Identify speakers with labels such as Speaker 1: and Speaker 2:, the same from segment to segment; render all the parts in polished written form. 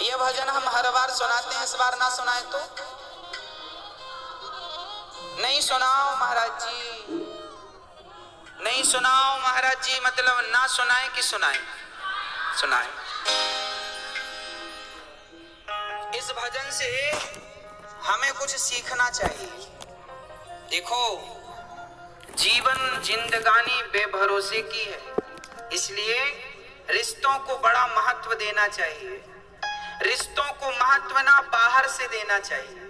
Speaker 1: ये भजन हम हर बार सुनाते हैं, इस बार ना सुनाए तो नहीं सुनाओ महाराज जी, नहीं सुनाओ महाराज जी, मतलब ना सुनाए कि सुनाए? सुनाए। इस भजन से हमें कुछ सीखना चाहिए। देखो, जीवन जिंदगानी बेभरोसे की है, इसलिए रिश्तों को बड़ा महत्व देना चाहिए। रिश्तों को महत्व ना बाहर से देना चाहिए,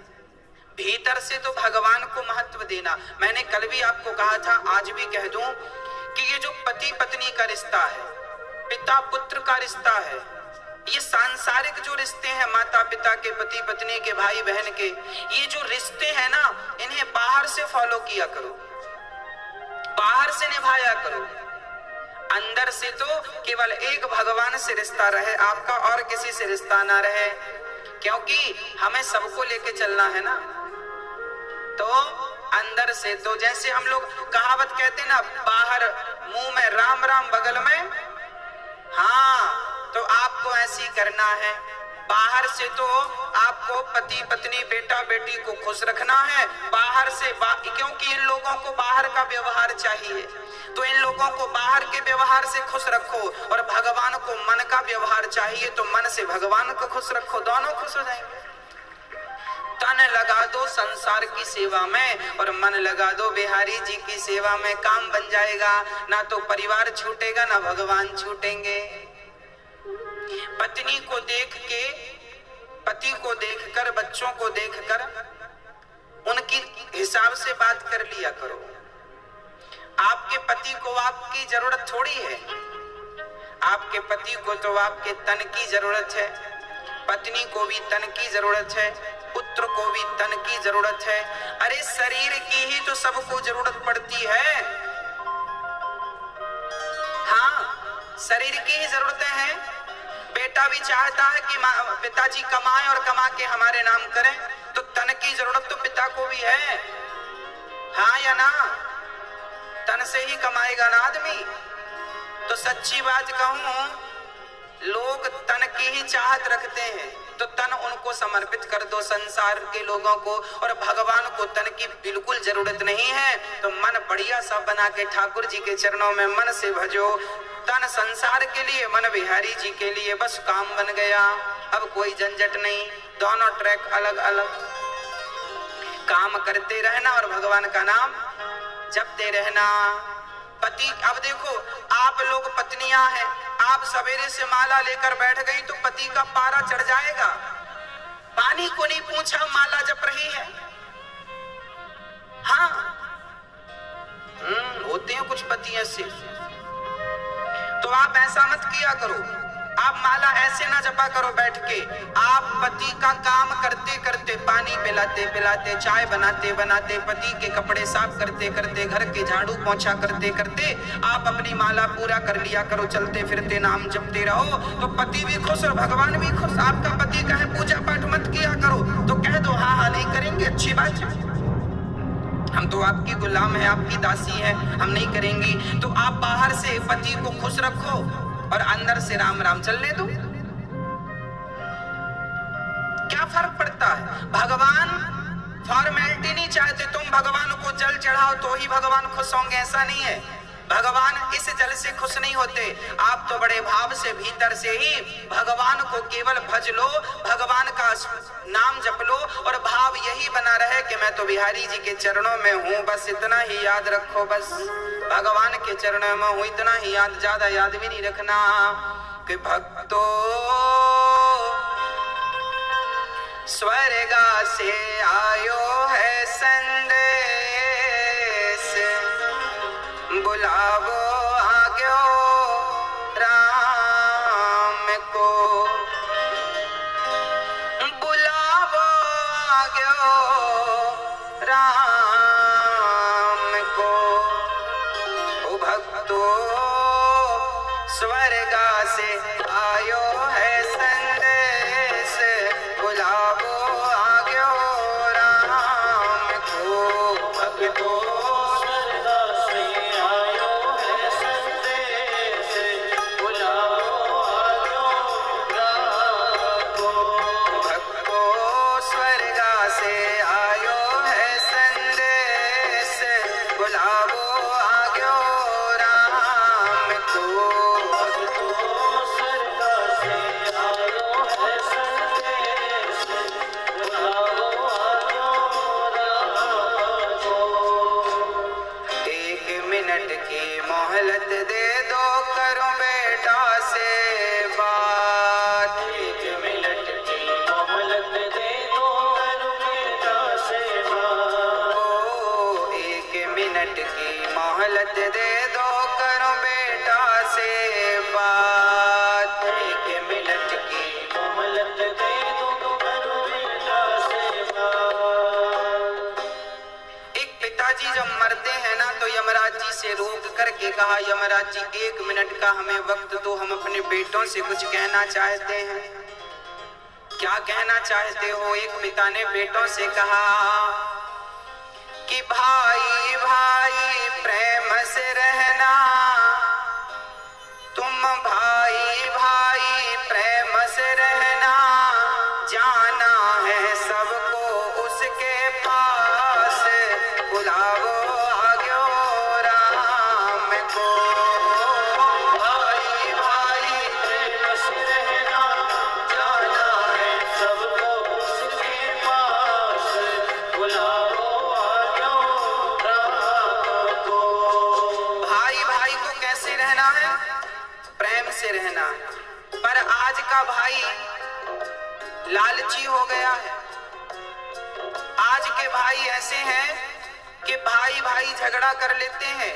Speaker 1: भीतर से तो भगवान को महत्व देना। मैंने कल भी आपको कहा था, आज भी कह दूं कि ये जो पति पत्नी का रिश्ता है, पिता पुत्र का रिश्ता है, ये सांसारिक जो रिश्ते हैं, माता पिता के, पति पत्नी के, भाई बहन के, ये जो रिश्ते हैं ना, इन्हें बाहर से फॉलो किया करो, बाहर से निभाया करो। अंदर से तो केवल एक भगवान से रिश्ता रहे आपका, और किसी से रिश्ता ना रहे, क्योंकि हमें सबको लेके चलना है ना। तो अंदर से तो जैसे हम लोग कहावत कहते ना, बाहर मुंह में राम राम बगल में, हाँ, तो आपको ऐसी करना है। बाहर से तो आपको पति पत्नी बेटा बेटी को खुश रखना है, बाहर से क्योंकि इन लोगों को बाहर का व्यवहार चाहिए, तो इन लोगों को बाहर के व्यवहार से खुश रखो, और भगवान को मन का व्यवहार चाहिए, तो मन से भगवान को खुश रखो, दोनों खुश हो जाएंगे। तन लगा दो संसार की सेवा में और मन लगा दो बिहारी जी की सेवा में, काम बन जाएगा। ना तो परिवार छूटेगा, ना भगवान छूटेंगे। पत्नी को देख के, पति को देखकर, बच्चों को देखकर उनकी हिसाब से बात कर लिया करो। आपके पति को आपकी जरूरत थोड़ी है, आपके पति को तो आपके तन की जरूरत है, पत्नी को भी तन की जरूरत है, पुत्र को भी तन की जरूरत है। अरे शरीर की ही तो सबको जरूरत पड़ती है। हाँ, शरीर की ही जरूरतें हैं। बेटा भी चाहता है कि पिताजी कमाएं और कमा के हमारे नाम करें, तो तन की जरूरत तो पिता को भी है, हाँ या ना? तन से ही कमाएगा ना आदमी। तो सच्ची बात कहूं, लोग तन की ही चाहत रखते हैं, तो तन उनको समर्पित कर दो संसार के लोगों को, और भगवान को तन की बिल्कुल जरूरत नहीं है, तो मन बढ़िया सा बना के ठाकुर जी के चरणों में मन से भजो। तन संसार के लिए, मन बिहारी जी के लिए, बस काम बन गया। अब कोई झंझट नहीं, दोनों ट्रैक अलग अलग, काम करते रहना और भगवान का नाम जपते रहना। पति, अब देखो, आप लोग पत्नियां हैं, आप सवेरे से माला लेकर बैठ गई तो पति का पारा चढ़ जाएगा। पानी को नहीं पूछा, माला जप रही है। हाँ, होते हैं कुछ पति ऐसे। तो आप ऐसा मत किया करो, आप माला ऐसे ना जपा करो बैठ के। आप पति का काम करते करते, पानी पिलाते पिलाते, चाय बनाते बनाते, पति के कपड़े साफ करते करते, घर के झाड़ू पोंछा करते करते आप अपनी माला पूरा कर लिया करो। चलते फिरते नाम जपते रहो, तो पति भी खुश और भगवान भी खुश। आपका पति कहे पूजा पाठ मत किया करो, तो कह दो हाँ हाँ नहीं करेंगे, अच्छी बात है, हम तो आपकी गुलाम है, आपकी दासी है, हम नहीं करेंगी। तो आप बाहर से पति को खुश रखो और अंदर से राम राम चलने दो। क्या फर्क पड़ता है? भगवान फॉर्मेलिटी नहीं चाहते, तुम भगवान को जल चढ़ाओ तो ही भगवान खुश होंगे, ऐसा नहीं है। भगवान इस जल से खुश नहीं होते, आप तो बड़े भाव से भीतर से ही भगवान को केवल भज लो, भगवान का नाम जप लो, और भाव यही बना रहे कि मैं तो बिहारी जी के चरणों में हूँ, बस इतना ही याद रखो। बस भगवान के चरणों में हूँ, इतना ही याद, ज्यादा याद भी नहीं रखना। कि भक्तो स्वर्गा से आयो है संदेश, बुलावो आग्यो राम को, बुलावो आग्यो राम को। ओ भक्तो स्वर्गा से आयो है संदेश, बुलावो आग्यो राम को। भक्तो Oh दे दो, करो बेटा से बात। 1 मिनट की मोहलत दे दो, करो बेटा से बात। एक पिताजी जब मरते हैं ना तो यमराज जी से रोक करके कहा, यमराज जी 1 मिनट का हमें वक्त दो, हम अपने बेटों से कुछ कहना चाहते हैं। क्या कहना चाहते हो? एक पिता ने बेटों से कहा कि भाई भाई प्रेम से रहना, तुम भाई भाई प्रेम से रहना, जाना है सबको उसके पास, बुलाओ आग्यो राम को। भाई भाई प्रेम से रहना, जाना है सबको उसके पास, बुलाओ आग्यो राम को। भाई भाई को कैसे रहना है? प्रेम से रहना है। पर आज का भाई लालची हो गया है। आज के भाई ऐसे हैं कि भाई भाई झगड़ा कर लेते हैं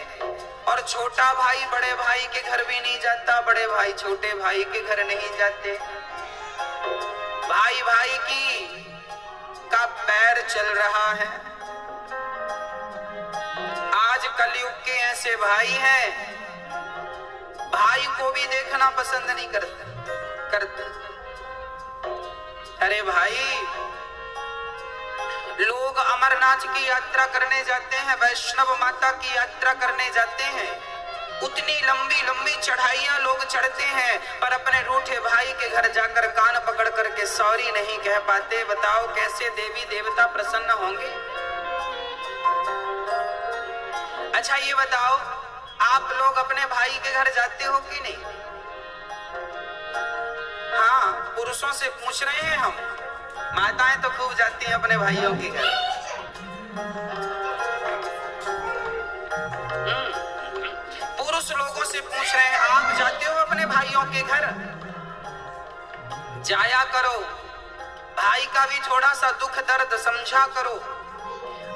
Speaker 1: और छोटा भाई बड़े भाई के घर भी नहीं जाता, बड़े भाई छोटे भाई के घर नहीं जाते। भाई भाई की का पैर चल रहा है। आज कलयुग के ऐसे भाई हैं, भाई को भी देखना पसंद नहीं करते। अरे भाई, लोग अमरनाथ की यात्रा करने जाते हैं, वैष्णव माता की यात्रा करने जाते हैं, उतनी लंबी लंबी चढ़ाइयां लोग चढ़ते हैं, पर अपने रूठे भाई के घर जाकर कान पकड़ करके सॉरी नहीं कह पाते। बताओ कैसे देवी देवता प्रसन्न होंगे? अच्छा ये बताओ, आप लोग अपने भाई के घर जाते हो कि नहीं? हाँ, पुरुषों से पूछ रहे हैं हम। माताएं तो खूब जाती हैं अपने भाइयों के घर। पुरुष लोगों से पूछ रहे हैं, आप जाते हो अपने भाइयों के घर? जाया करो, भाई का भी थोड़ा सा दुख दर्द समझा करो।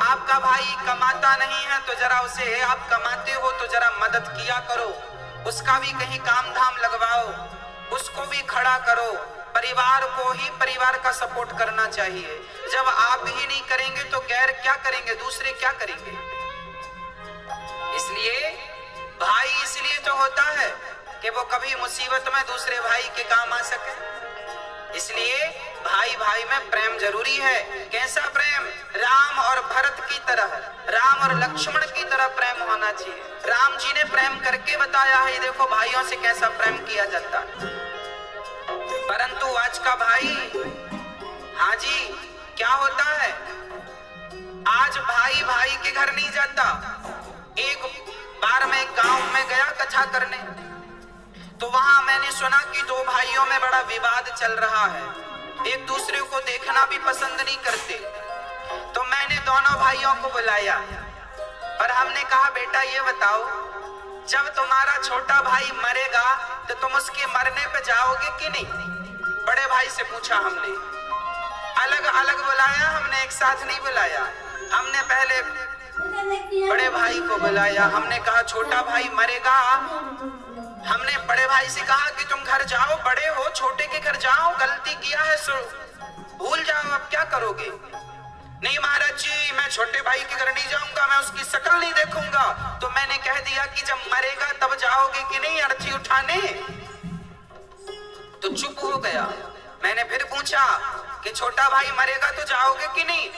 Speaker 1: आपका भाई कमाता नहीं है तो जरा उसे, आप कमाते हो तो जरा मदद किया करो, उसका भी कहीं काम धाम लगवाओ, उसको भी खड़ा करो। परिवार को ही परिवार का सपोर्ट करना चाहिए। जब आप ही नहीं करेंगे तो गैर क्या करेंगे? दूसरे क्या करेंगे? इसलिए भाई इसलिए तो होता है कि वो कभी मुसीबत में दूसरे भाई के काम आ सके। इसलिए भाई भाई में प्रेम जरूरी है। कैसा प्रेम? राम और भरत की तरह, राम और लक्ष्मण की तरह प्रेम होना चाहिए। राम जी ने प्रेम करके बताया है, देखो भाइयों से कैसा प्रेम किया जाता है। परंतु आज का भाई, हाँ जी, क्या होता है? आज भाई भाई के घर नहीं जाता। एक बार मैं गांव में गया कथा करने, तो वहां मैंने सुना कि 2 भाइयों में बड़ा विवाद चल रहा है, एक दूसरे को देखना भी पसंद नहीं करते। तो मैंने दोनों भाइयों को बुलाया और हमने कहा, बेटा ये बताओ, जब तुम्हारा छोटा भाई मरेगा तो तुम उसके मरने पे जाओगे कि नहीं? बड़े भाई से पूछा हमने। अलग अलग बुलाया हमने, एक साथ नहीं बुलाया। हमने पहले बड़े भाई को बुलाया, हमने कहा छोटा भाई मरेगा। हमने बड़े भाई से कहा कि तुम घर जाओ, बड़े हो, छोटे के घर जाओ, गलती किया है सो भूल जाओ, अब क्या करोगे? नहीं महाराज जी, मैं छोटे भाई के घर नहीं जाऊंगा, मैं उसकी शक्ल नहीं देखूंगा। तो मैंने कह दिया कि जब मरेगा तब जाओगे कि नहीं अर्थी उठाने? तो चुप हो गया। मैंने फिर पूछा कि छोटा भाई मरेगा तो जाओगे कि नहीं?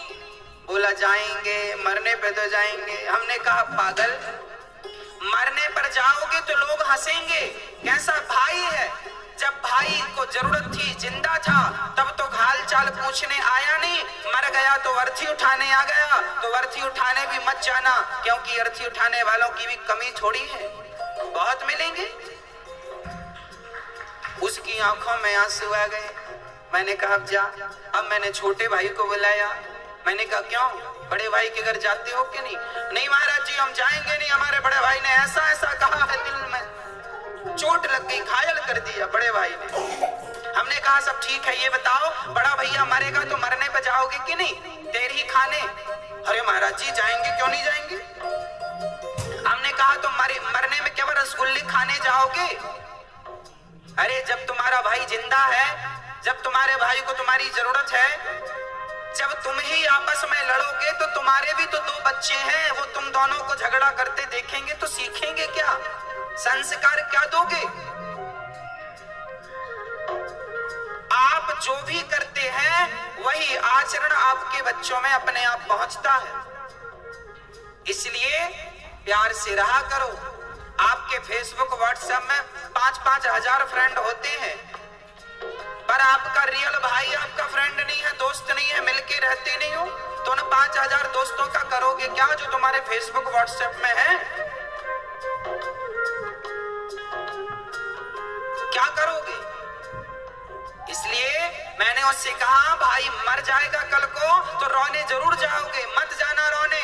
Speaker 1: बोला जाएंगे, मरने पे तो जाएंगे। हमने कहा पागल, मरने पर जाओगे तो लोग हंसेंगे, कैसा भाई है? जब भाई को जरूरत थी, जिंदा था, तब तो हाल चाल पूछने आया नहीं, मर गया तो अर्थी उठाने आ गया। तो अर्थी उठाने भी मत जाना, क्योंकि अर्थी उठाने वालों की भी कमी थोड़ी है, बहुत मिलेंगे। उसकी आंखों में आंसू आ गए। मैंने कहा अब जा। अब मैंने छोटे भाई को बुलाया। मैंने कहा क्यों, बड़े भाई के घर जाते हो कि नहीं? नहीं महाराज जी, हम जाएंगे नहीं, हमारे बड़े भाई ने ऐसा ऐसा कहा है, दिल में चोट लग गई, घायल कर दिया बड़े भाई ने। हमने कहा सब ठीक है, ये बताओ बड़ा भैया मरेगा तो मरने पे जाओगे कि नहीं? तेरी ही खाने। अरे महाराज जी जाएंगे, क्यों नहीं जाएंगे? हमने कहा तो रसगुल्ले खाने जाओगे? अरे जब तुम्हारा भाई जिंदा है, जब तुम्हारे भाई को तुम्हारी जरूरत है, जब तुम ही आपस में लड़ोगे तो तुम्हारे भी तो दो बच्चे हैं, वो तुम दोनों को झगड़ा करते देखेंगे तो सीखेंगे क्या? संस्कार क्या दोगे? आप जो भी करते हैं वही आचरण आपके बच्चों में अपने आप पहुंचता है। इसलिए प्यार से रहा करो। आपके फेसबुक व्हाट्सएप में 5-5 हजार फ्रेंड होते हैं, पर आपका रियल भाई आपका फ्रेंड नहीं है, दोस्त नहीं है, मिलके रहते नहीं हो, तो उन 5,000 दोस्तों का करोगे क्या जो तुम्हारे फेसबुक व्हाट्सएप में है? क्या करोगे? इसलिए मैंने उससे कहा, भाई मर जाएगा कल को तो रोने जरूर जाओगे, मत जाना रोने।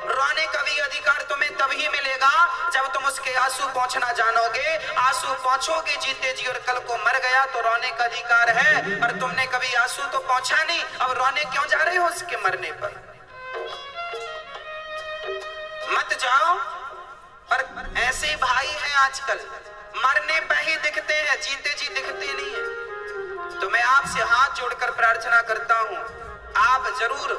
Speaker 1: रोने का भी अधिकार तुम्हें तभी मिलेगा जब तुम उसके आंसू पहुंचना जानोगे। आंसू पहुंचोगे जीते जी, और कल को मर गया तो रोने का अधिकार है, पर तुमने कभी आंसू तो पहुंचा नहीं, अब रोने क्यों जा रहे हो उसके मरने पर? मत जाओ। पर ऐसे भाई हैं आजकल, मरने पे ही दिखते हैं, जीते जी दिखते नहीं है। तो मैं आपसे हाथ जोड़कर प्रार्थना करता हूं, आप जरूर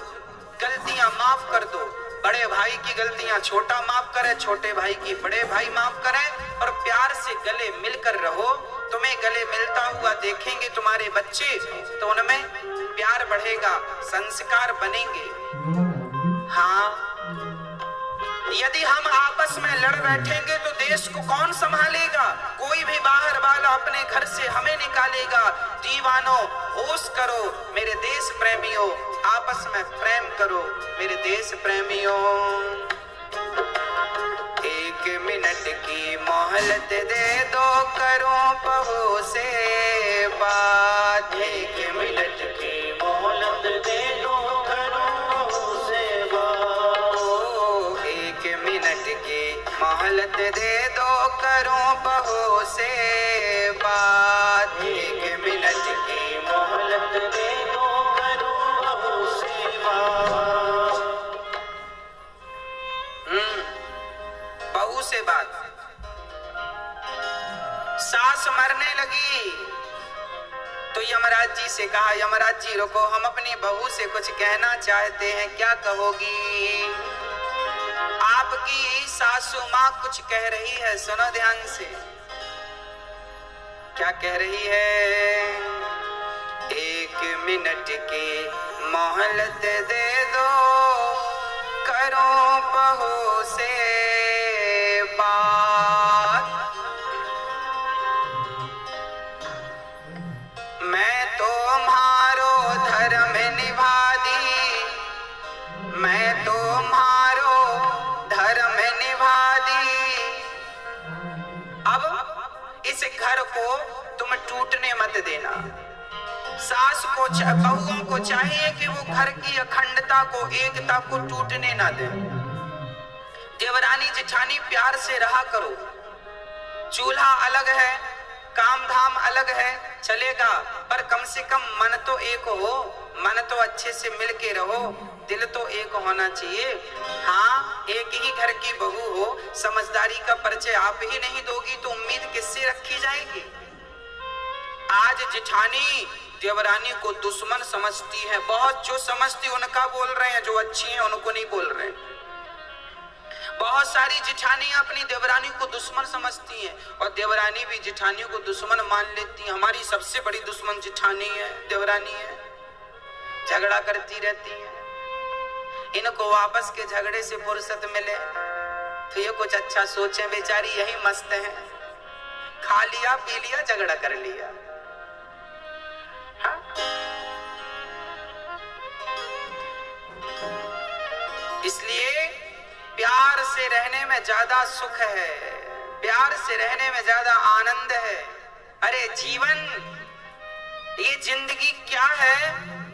Speaker 1: गलतियां माफ कर दो। बड़े भाई की गलतियां छोटा माफ करे, छोटे भाई की बड़े भाई माफ करें, और प्यार से गले मिलकर रहो। तुम्हें गले मिलता हुआ देखेंगे तुम्हारे बच्चे तो उनमें प्यार बढ़ेगा, संस्कार बनेंगे। हाँ, यदि हम आपस में लड़ बैठेंगे तो देश को कौन संभालेगा? कोई भी बाहर वाला अपने घर से हमें निकालेगा। दीवानों होश करो मेरे देश प्रेमियों, आपस में प्रेम करो मेरे देश प्रेमियों। 1 मिनट की मोहलत दे दो, करो बहू से बात। 1 मिनट की मोहलत दे दो, करो बहू से बात। 1 मिनट की मोहलत दे दो, करो बहू से बात। 1 मिनट की मोहलत दे दो, करो बहू से बात। बहू से बात। सास मरने लगी तो यमराज जी से कहा, यमराज जी रुको, हम अपनी बहू से कुछ कहना चाहते हैं, क्या कहोगी? आपकी सासू माँ कुछ कह रही है, सुनो ध्यान से। क्या कह रही है? 1 मिनट की मोहलत दे दो, करो बहू से बात। मैं तुम्हारो धर्म निभा दी, मैं तुम्हारो धर्म निभा दी। अब इस घर को तुम टूटने मत देना। सास को बहुओं को चाहिए कि वो घर की अखंडता को, एकता को टूटने ना दे। देवरानी जेठानी प्यार से रहा करो। चूल्हा अलग है, काम धाम अलग है, चलेगा, पर कम से कम मन तो एक हो, मन तो अच्छे से मिल के रहो, दिल तो एक होना चाहिए। हाँ, एक ही घर की बहू हो, समझदारी का परिचय आप ही नहीं दोगी तो उम्मीद किससे रखी जाएगी? आज जेठानी देवरानी को दुश्मन समझती है, बहुत जो समझती उनका बोल रहे हैं, जो अच्छी हैं उनको नहीं बोल रहे। बहुत सारी जेठानियां अपनी देवरानी को दुश्मन समझती हैं, और देवरानी भी जेठानियों को दुश्मन मान लेती है। हमारी सबसे बड़ी दुश्मन जेठानी है, देवरानी है, झगड़ा करती रहती है। इनको आपस के झगड़े से फुर्सत मिले तो ये कुछ अच्छा सोचे, बेचारी यही मस्त है, खा लिया पी लिया झगड़ा कर लिया। हाँ? इसलिए प्यार से रहने में ज्यादा सुख है, प्यार से रहने में ज्यादा आनंद है। अरे जीवन, ये जिंदगी क्या है,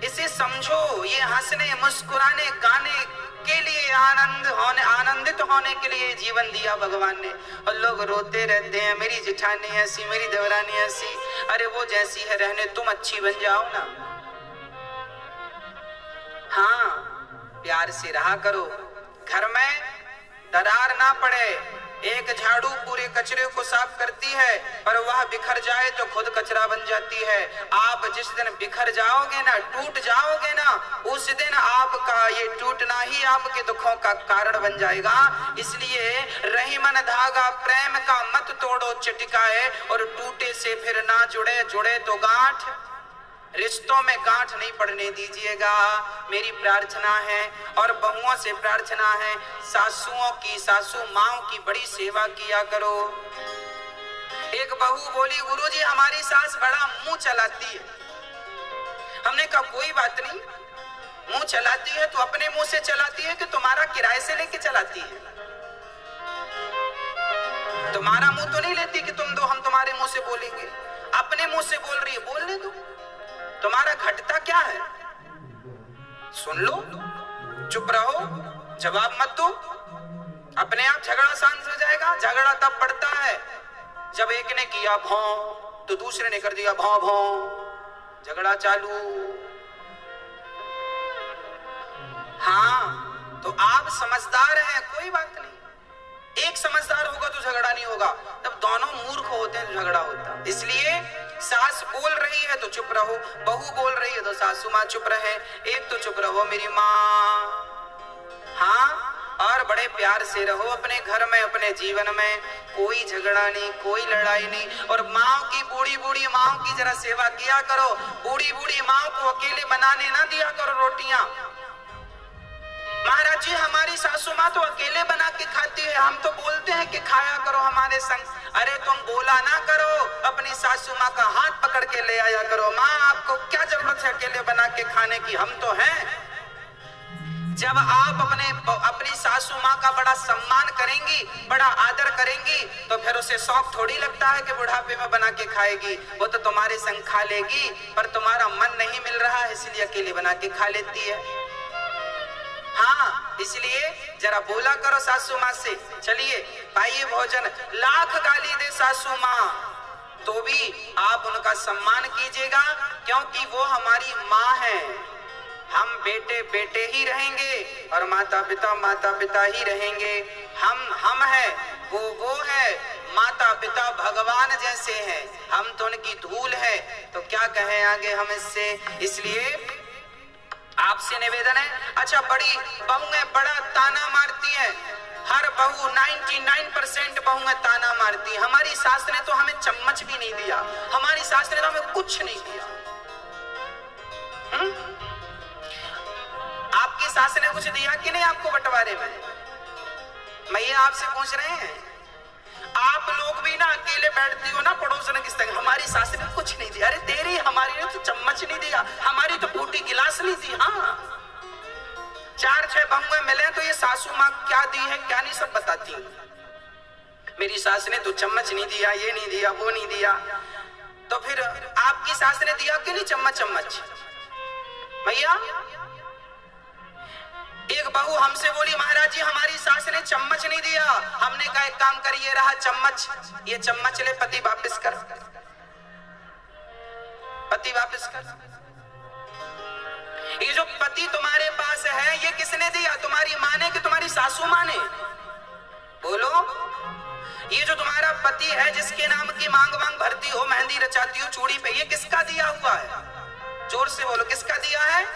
Speaker 1: इसे समझो। ये हंसने मुस्कुराने गाने के लिए, आनंदित होने के लिए जीवन दिया भगवान ने, और लोग रोते रहते हैं, मेरी जेठानी ऐसी, मेरी देवरानी ऐसी। अरे वो जैसी है रहने, तुम अच्छी बन जाओ ना। हाँ, प्यार से रहा करो, घर में दरार ना पड़े, एक झाड़ू पूरे कचरे को साफ करती है, पर वह बिखर जाए तो खुद कचरा बन जाती है। आप जिस दिन बिखर जाओगे ना, टूट जाओगे ना, उस दिन आपका ये टूटना ही आपके दुखों का कारण बन जाएगा। इसलिए रही मन धागा प्रेम का मत तोड़ो चिटकाए, और टूटे से फिर ना जुड़े, जुड़े तो गांठ, रिश्तों में गांठ नहीं पड़ने दीजिएगा, मेरी प्रार्थना है। और बहुओं से प्रार्थना है, सासुओं की, सासू माओं की बड़ी सेवा किया करो। एक बहू बोली, गुरुजी हमारी सास बड़ा मुंह चलाती है। हमने कहा कोई बात नहीं, मुंह चलाती है तो अपने मुंह से चलाती है कि तुम्हारा किराए से लेके चलाती है? तुम्हारा मुंह तो नहीं लेती कि तुम दो हम तुम्हारे मुंह से बोलेंगे, अपने मुंह से बोल रही है, बोलने दो। तुम्हारा घटता क्या है? सुन लो, चुप रहो, जवाब मत दो, अपने आप झगड़ा शांत हो जाएगा। झगड़ा तब पड़ता है जब एक ने किया भौं तो दूसरे ने कर दिया भौं भौं, झगड़ा चालू। हाँ, तो आप समझदार हैं, कोई बात नहीं। एक समझदार होगा तो झगड़ा नहीं होगा, जब दोनों मूर्ख होते हैं तो झगड़ा होता है। इसलिए सास बोल रही है तो चुप रहो, बहू बोल रही है तो सासू माँ चुप रहे, एक तो चुप रहो मेरी माँ। हाँ, और बड़े प्यार से रहो अपने घर में, अपने जीवन में कोई झगड़ा नहीं, कोई लड़ाई नहीं। और माँ की, बूढ़ी बूढ़ी माँ की जरा सेवा किया करो। बूढ़ी बूढ़ी माँ को अकेले बनाने ना दिया करो रोटियां। महाराज जी हमारी सासू माँ तो अकेले बना के खाती है, हम तो बोलते हैं कि खाया करो हमारे संग। अरे तुम बोला ना करो, अपनी सासू माँ का हाथ पकड़ के ले आया करो। माँ आपको क्या जरूरत है अकेले बना के खाने की, हम तो हैं। जब आप अपनी सासू माँ का बड़ा सम्मान करेंगी, बड़ा आदर करेंगी, तो फिर उसे शौक थोड़ी लगता है कि बुढ़ापे में बना के खाएगी। वो तो तुम्हारे संग खा लेगी, पर तुम्हारा मन नहीं मिल रहा है इसलिए अकेले बना के खा लेती है। हाँ, इसलिए जरा बोला करो सासू माँ से, चलिए पाइए भोजन। लाख गाली दे सासू माँ तो भी आप उनका सम्मान कीजिएगा, क्योंकि वो हमारी माँ है। हम बेटे बेटे ही रहेंगे और माता पिता ही रहेंगे। हम हैं, वो है। माता पिता भगवान जैसे हैं, हम तो उनकी धूल है, तो क्या कहें आगे हम इससे। इसलिए आपसे निवेदन है। अच्छा, बड़ी बहुएं बड़ा ताना मारती हैं, हर बहू 99% बहुएं ताना मारती। हमारी सास ने तो हमें चम्मच भी नहीं दिया, हमारी सास ने तो हमें कुछ नहीं दिया। आपकी सास ने कुछ दिया कि नहीं आपको बंटवारे में? मैया आपसे पूछ रहे हैं। आप लोग भी ना अकेले बैठती हो ना पड़ोसन की संग, हमारी सास ने कुछ नहीं दिया। अरे तेरी, हमारी ने तो चम्मच नहीं दिया, हमारी तो बूटी गिलास नहीं दी। हाँ, 4-6 बहुएं मिले तो ये सासू माँ क्या दी है क्या नहीं सब बताती। मेरी सास ने तो चम्मच नहीं दिया, ये नहीं दिया, वो नहीं दिया। तो फिर आपकी सास ने दिया कि नहीं चम्मच? भैया एक बहू हमसे बोली, महाराज जी हमारी सास ने चम्मच नहीं दिया। हमने कहा एक काम करिए, रहा चम्मच, ये चम्मच ले, पति वापस कर, पति वापस कर। ये जो पति तुम्हारे पास है ये किसने दिया? तुम्हारी माँ ने कि तुम्हारी सासू माँ ने? बोलो। ये जो तुम्हारा पति है जिसके नाम की मांग भरती हो, मेहंदी रचाती हो चूड़ी पे, ये किसका दिया हुआ है? जोर से बोलो, किसका दिया है?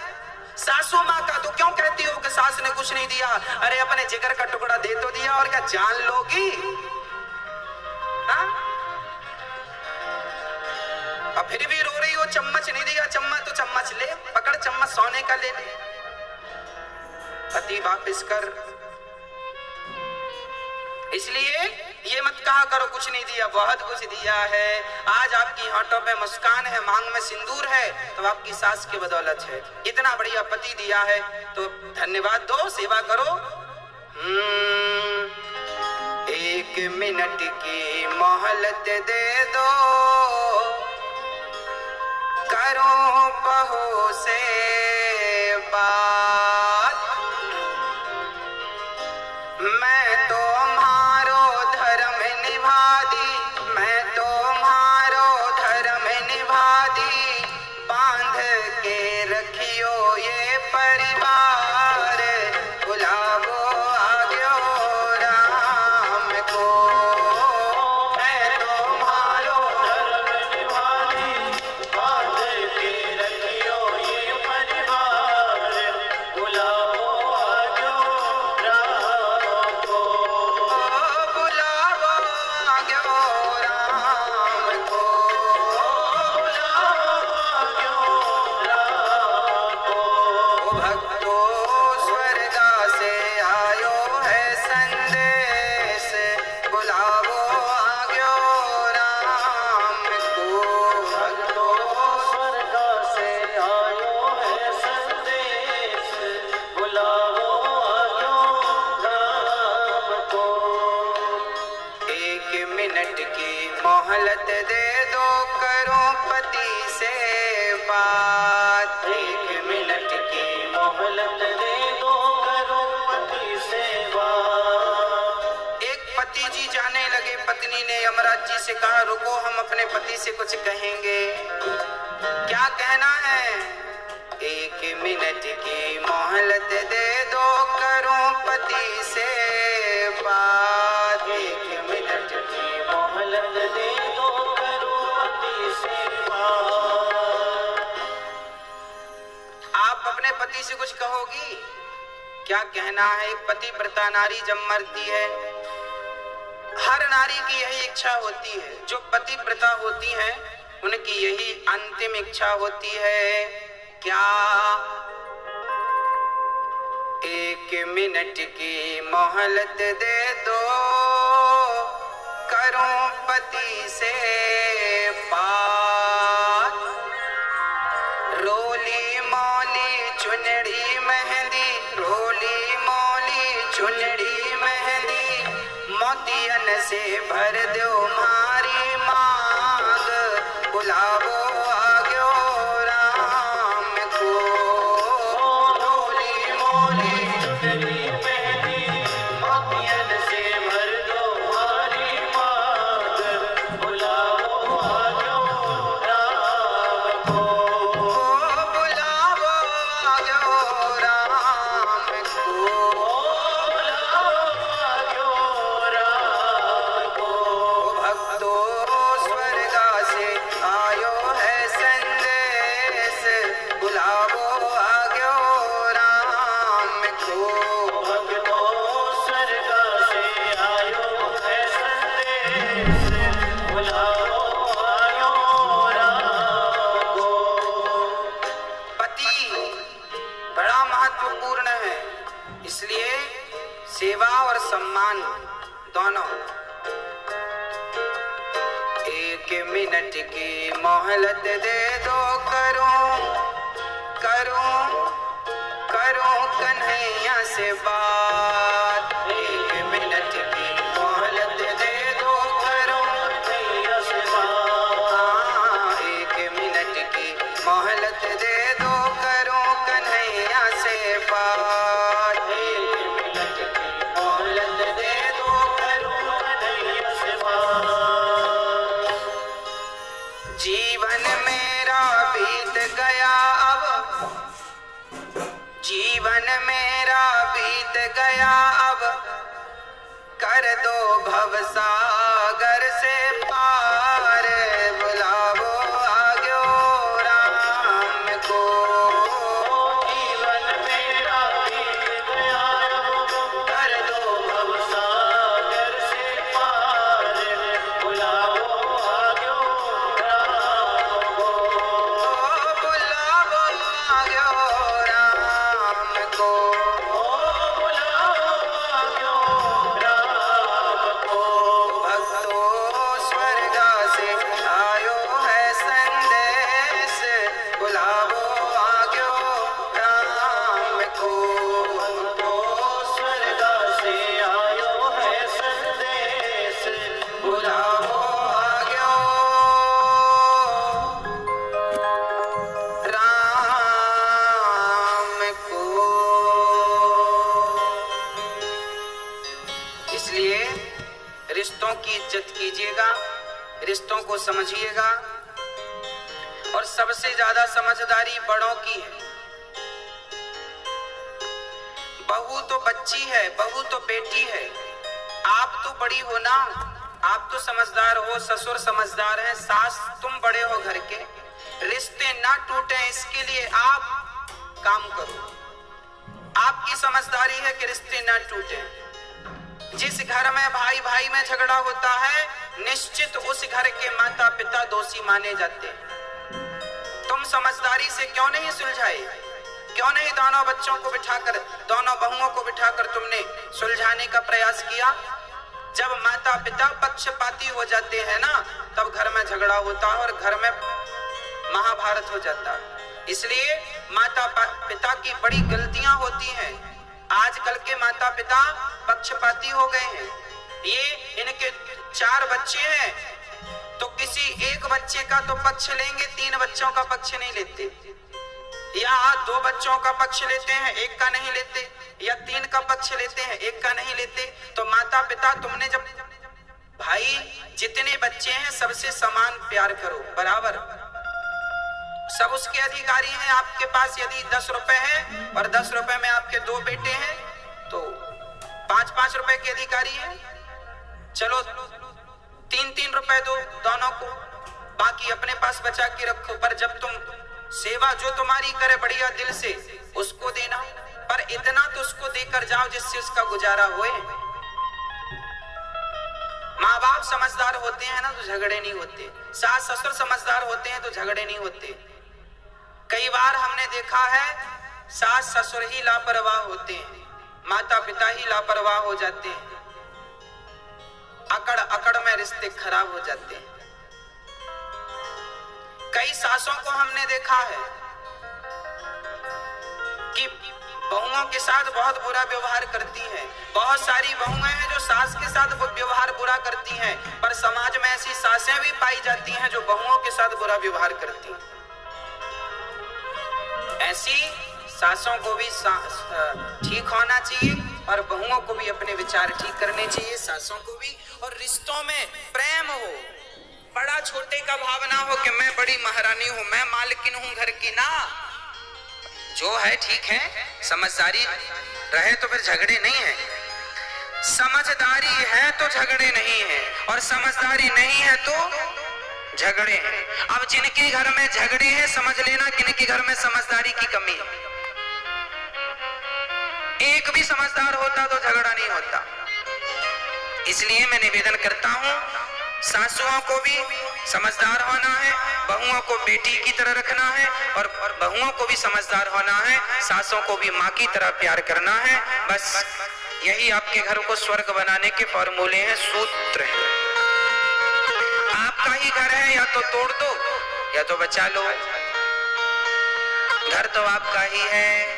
Speaker 1: सासू माँ का। तो क्यों कहती हो कि सास ने कुछ नहीं दिया? अरे अपने जिगर का टुकड़ा दे तो दिया, और क्या जान लोगी? हाँ? और फिर भी रो रही हो चम्मच नहीं दिया। चम्मच तो चम्मच ले, पकड़ चम्मच, सोने का ले ले, पति वापिस कर। इसलिए ये मत कहा करो कुछ नहीं दिया, बहुत कुछ दिया है। आज आपकी होठों पे मुस्कान है, मांग में सिंदूर है, तो आपकी सास की बदौलत है। इतना बढ़िया पति दिया है तो धन्यवाद दो, सेवा करो। 1 मिनट की मोहलत दे दो, करो बहू से बात। मैं तो मारो धर्म निभा दी, मैं तो मारो धर्म निभा दी, बांध के रखियो ये परिवार, बुलावो आ गयो राम को। यमराज जी से कहा रुको हम अपने पति से कुछ कहेंगे। क्या कहना है? 1 मिनट की मोहलत दे दो करूं पति से बात। 1 मिनट की मोहलत दे दो करूं पति से बात। आप अपने पति से कुछ कहोगी? क्या कहना है? एक पतिव्रता नारी जब मरती है, हर नारी की यही इच्छा होती है, जो पतिव्रता होती है उनकी यही अंतिम इच्छा होती है। क्या? 1 मिनट की मोहलत दे दो करूं पति से बात। रोली मौली चुनड़ी मेहंदी, रोली मौली चुनड़ी मेहंदी, मोतियन से भर दो मारी मांग, बुलावो आग्यो राम को। रोली मौली चुनड़ी मेहंदी, मोतियन से भर दो मारी मांग, बुलावो आग्यो राम को। बुलावो आग्यो राम को। इसलिए सेवा और सम्मान दोनों। 1 मिनट की मोहलत दे दो करूं कन्हैया से बात। 1 मिनट की मोहलत दे दो करूं कन्हैया से बात। 1 मिनट की मोहलत दे दो करूं कन्हैया से बात। जीवन मेरा बीत गया अब, जीवन मेरा बीत गया अब, कर दो भवसागर से पार, बुलावो आग्यो राम को। जीवन मेरा बीत गया अब, कर दो भवसागर से पार, बुलावो आग्यो राम को। बुलावो आग्यो राम को। बुलावो आग्यो राम को। भक्तों स्वर्ग से आयो है संदेश, बुलावो आग्यो राम को। भक्तों स्वर्ग से आयो है संदेश, बुलावो आग्यो राम को। इसलिए रिश्तों की इज्जत कीजिएगा, रिश्तों को समझिएगा, और सबसे ज्यादा समझदारी बड़ों की है। बहू तो बच्ची है, बहू तो बेटी है, आप तो बड़ी हो ना, आप तो समझदार हो, ससुर समझदार है, सास तुम बड़े हो घर के। रिश्ते ना टूटे इसके लिए आप काम करो। आपकी समझदारी है कि रिश्ते ना टूटे। जिस घर में भाई भाई में झगड़ा होता है, निश्चित उस घर के माता पिता दोषी माने जाते हैं। तुम समझदारी से क्यों नहीं सुलझाए? क्यों नहीं दोनों बच्चों को बिठाकर, दोनों बहुओं को बिठाकर तुमने सुलझाने का प्रयास किया? जब माता पिता पक्षपाती हो जाते हैं ना, तब घर में झगड़ा होता है और घर में महाभारत हो जाता है। इसलिए माता पिता की बड़ी गलतियां होती हैं। आजकल के माता पिता पक्षपाती हो गए हैं। ये इनके 4 बच्चे हैं तो किसी एक बच्चे का तो पक्ष लेंगे, 3 बच्चों का पक्ष नहीं लेते, या 2 बच्चों का पक्ष लेते हैं, 1 का नहीं लेते, या 3 का पक्ष लेते हैं, 1 का नहीं लेते। तो माता पिता तुमने जब भाई जितने बच्चे हैं सबसे समान प्यार करो, बराबर, सब उसके अधिकारी हैं। आपके पास यदि 10 रुपए हैं और 10 रुपए में आपके 2 बेटे हैं तो 5-5 रुपए के अधिकारी हैं। चलो 3-3 रुपए दो दोनों को, बाकी अपने पास बचा के रखो। पर जब तुम सेवा जो तुम्हारी करे बढ़िया दिल से उसको देना, पर इतना तो उसको देकर जाओ जिससे उसका गुजारा होए। माँ बाप समझदार होते हैं ना तो झगड़े नहीं होते, सास ससुर समझदार होते हैं तो झगड़े नहीं होते। कई बार हमने देखा है सास ससुर ही लापरवाह होते हैं, माता पिता ही लापरवाह हो जाते हैं, अकड़ अकड़ में रिश्ते खराब हो जाते हैं। कई सासों को हमने देखा है कि बहुओं के साथ बहुत बुरा व्यवहार करती हैं। बहुत सारी बहुएं हैं जो सास के साथ व्यवहार बुरा करती हैं, पर समाज में ऐसी सासें भी पाई जाती हैं जो बहुओं के साथ बुरा व्यवहार करती हैं। ऐसी सासों को भी ठीक होना चाहिए और बहुओं को भी अपने विचार ठीक करने चाहिए, सासों को भी। और रिश्तों में प्रेम हो, बड़ा छोटे का भावना हो कि मैं बड़ी महारानी हूं, मैं मालकिन हूं घर की, ना। जो है ठीक है, समझदारी रहे तो फिर झगड़े नहीं है, समझदारी है तो झगड़े नहीं है, और समझदारी नहीं है तो झगड़े हैं। अब जिनके घर में झगड़े हैं समझ लेना किनके घर में समझदारी की कमी है। एक भी समझदार होता तो झगड़ा नहीं होता। इसलिए मैं निवेदन करता हूं, सासुओं को भी समझदार होना है, बहुओं को बेटी की तरह रखना है, और बहुओं को भी समझदार होना है, सासों को भी मां की तरह प्यार करना है। बस यही आपके घर को स्वर्ग बनाने के फॉर्मूले हैं, सूत्र हैं। आपका ही घर है, या तो तोड़ दो या तो बचा लो। घर तो आपका ही है,